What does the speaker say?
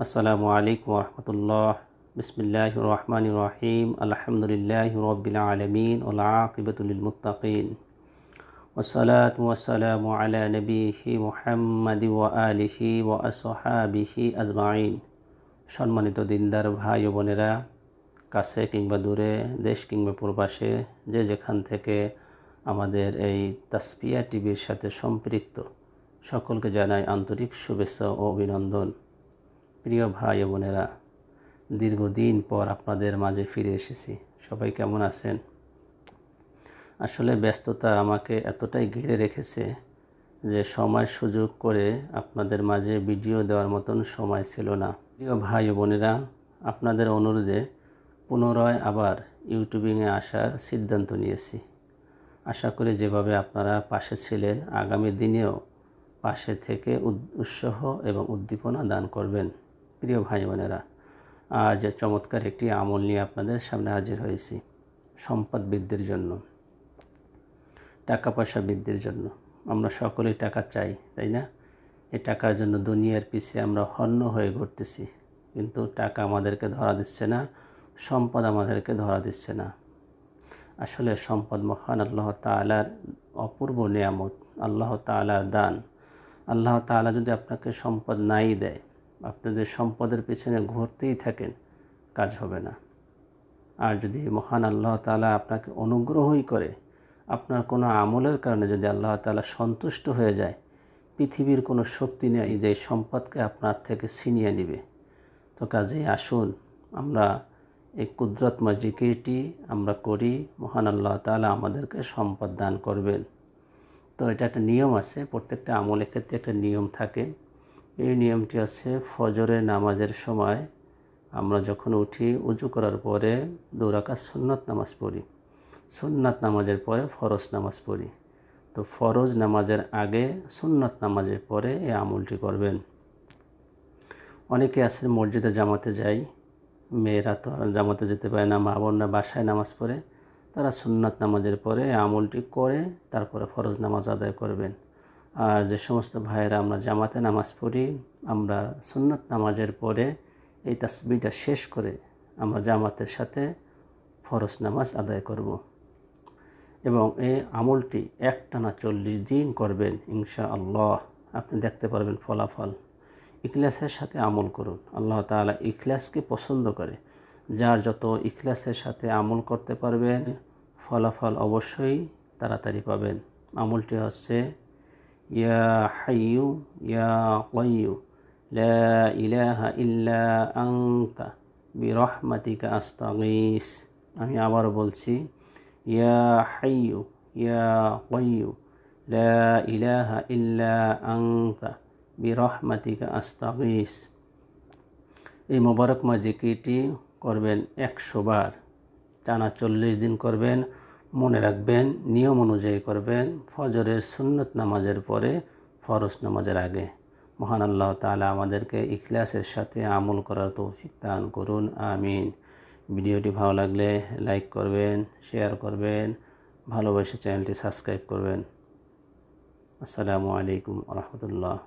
আসসালামু আলাইকুম ওরহমতুল্লাহ। বিসমিল্লাহির রহমানির রহিম। আলহামদুলিল্লাহি রাব্বিল আলামিন ওয়াল আকিবাতু লিল মুত্তাকিন ওয়াসসালাতু ওয়াসসালামু আলা নবিয়িহি মুহাম্মাদি ওয়া আলিহি ওয়া আসহাবিহি আজমাইন। সম্মানিত দিনদার ভাই ও বোনেরা, কাছে কিংবা দূরে, দেশ কিংবা প্রবাসে, যে যেখান থেকে আমাদের এই তাসপিয়া টিভির সাথে সম্পৃক্ত সকলকে জানাই আন্তরিক শুভেচ্ছা ও অভিনন্দন। প্রিয় ভাই ও বোনেরা, দীর্ঘদিন পর আপনাদের মাঝে ফিরে এসেছি। সবাই কেমন আছেন? আসলে ব্যস্ততা আমাকে এতটাই ঘিরে রেখেছে যে সময় সুযোগ করে আপনাদের মাঝে ভিডিও দেওয়ার মতন সময় ছিল না। প্রিয় ভাই ও বোনেরা, আপনাদের অনুরোধে পুনরায় আবার ইউটিউবিংয়ে আসার সিদ্ধান্ত নিয়েছি। আশা করি যেভাবে আপনারা পাশে ছিলেন, আগামী দিনেও পাশে থেকে উৎসাহ এবং উদ্দীপনা দান করবেন। প্রিয় ভাই বোনেরা, আজ চমৎকার একটি আমল নিয়ে আপনাদের সামনে হাজির হয়েছি। সম্পদ বৃদ্ধির জন্য, টাকা পয়সা বৃদ্ধির জন্য। আমরা সকলেই টাকা চাই, তাই না? এই টাকার জন্য দুনিয়ার পিছে আমরা হন্য হয়ে ঘুরতেছি, কিন্তু টাকা আমাদেরকে ধরা দিচ্ছে না, সম্পদ আমাদেরকে ধরা দিচ্ছে না। আসলে সম্পদ মহান আল্লাহ তাআলার অপূর্ব নিয়ামত, আল্লাহ তাআলার দান। আল্লাহ তাআলা যদি আপনাকে সম্পদ নাই দেয়, আপনি যদি সম্পদের পিছনে ঘুরতেই থাকেন, কাজ হবে না। আর যদি মহান আল্লাহ তাআলা আপনাকে অনুগ্রহই করে, আপনার কোনো আমলের কারণে যদি আল্লাহ তাআলা সন্তুষ্ট হয়ে যায়, পৃথিবীর কোনো শক্তি নেই যে সম্পদকে আপনার থেকে ছিনিয়ে নেবে। তো কাজেই আসুন আমরা এই কুদরতময় জিকিরটি আমরা করি, মহান আল্লাহ তাআলা আমাদেরকে সম্পদ দান করবেন। তো এটা একটা নিয়ম আছে, প্রত্যেকটা আমলের ক্ষেত্রে একটা নিয়ম থাকে। এই নিয়মটি হচ্ছে, ফজরের নামাজের সময় আমরা যখন উঠি, উজু করার পরে 2 রাকাত সুন্নত নামাজ পড়ি, সুন্নাত নামাজের পরে ফরজ নামাজ পড়ি। তো ফরজ নামাজের আগে, সুন্নত নামাজের পরে এই আমলটি করবেন। অনেকে আছে মসজিদে জামাতে যায়, মেয়েরা তো আর জামাতে যেতে পারে না, মা বোনরা বাসায় নামাজ পড়ে, তারা সুন্নাত নামাজের পরে এই আমলটি করে তারপরে ফরজ নামাজ আদায় করবেন। আর যে সমস্ত ভাইয়েরা আমরা জামাতে নামাজ পড়ি, আমরা সুন্নাত নামাজের পরে এই তাসবিহটা শেষ করে আমরা জামাতের সাথে ফরজ নামাজ আদায় করব। এবং এই আমলটি একটানা 40 দিন করবেন ইনশাআল্লাহ। আপনি দেখতে পারবেন ফলাফল। ইখলাসের সাথে আমল করুন। আল্লাহ তাআলা ইখলাসকে পছন্দ করে। যার যত ইখলাসের সাথে আমল করতে পারবেন, ফলাফল অবশ্যই তাড়াতাড়ি পাবেন। আমলটি হচ্ছে, ইয়া হাইয়ু ইয়া কাইয়্যুম লা ইলাহা ইল্লা আনতা বিরহমাতিকা আস্তাগীস। আমি আবার বলছি, ইয়া হাইয়ু ইয়া কাইয়্যুম লা ইলাহা ইল্লা আনতা বিরহমাতিকা আস্তাগীস। এই মোবারকময় জিকিরটি করবেন 100 বার, টানা 40 দিন করবেন। মনে রাখবেন, নিয়ম অনুযায়ী করবেন, ফজরের সুন্নত নামাজের পরে, ফরজ নামাজের আগে। মহান আল্লাহ তাআলা আমাদেরকে ইখলাসের সাথে আমল করার তৌফিক দান করুন, আমিন। ভিডিওটি ভালো লাগলে লাইক করবেন, শেয়ার করবেন, ভালোবেসে চ্যানেলটি সাবস্ক্রাইব করবেন। আসসালামু আলাইকুম ওয়া রাহমাতুল্লাহ।